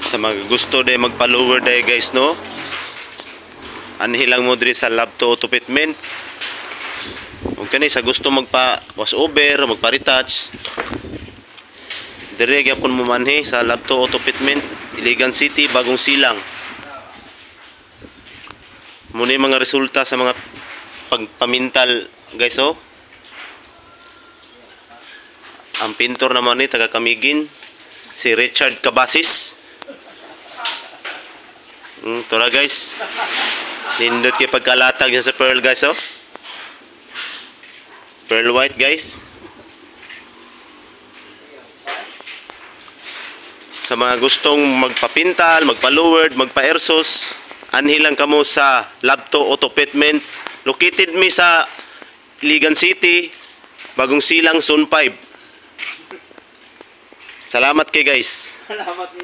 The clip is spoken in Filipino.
Sa mga gusto day magpa-lower day guys, no? Anhilang mo diri sa lab to auto fitment. Kung kani sa gusto magpa wash over, magpa retouch, dire gyapon mo manhi sa lab to auto fitment, Iligan City, Bagong Silang. Muna yung mga resulta sa mga pagpamintal guys, oh. Ang pintor naman ni taga Camiguin, si Richard Cabasis. Tora guys, nindot kay pagkalatag niya sa pearl guys, oh. Pearl white guys. Sa mga gustong magpapintal, magpa-lowered, magpa-airsos, anhilang kamo sa Labto Auto Fitment. Located mi sa Iligan City, Bagong Silang, Zone 5. Salamat kay guys. Salamat.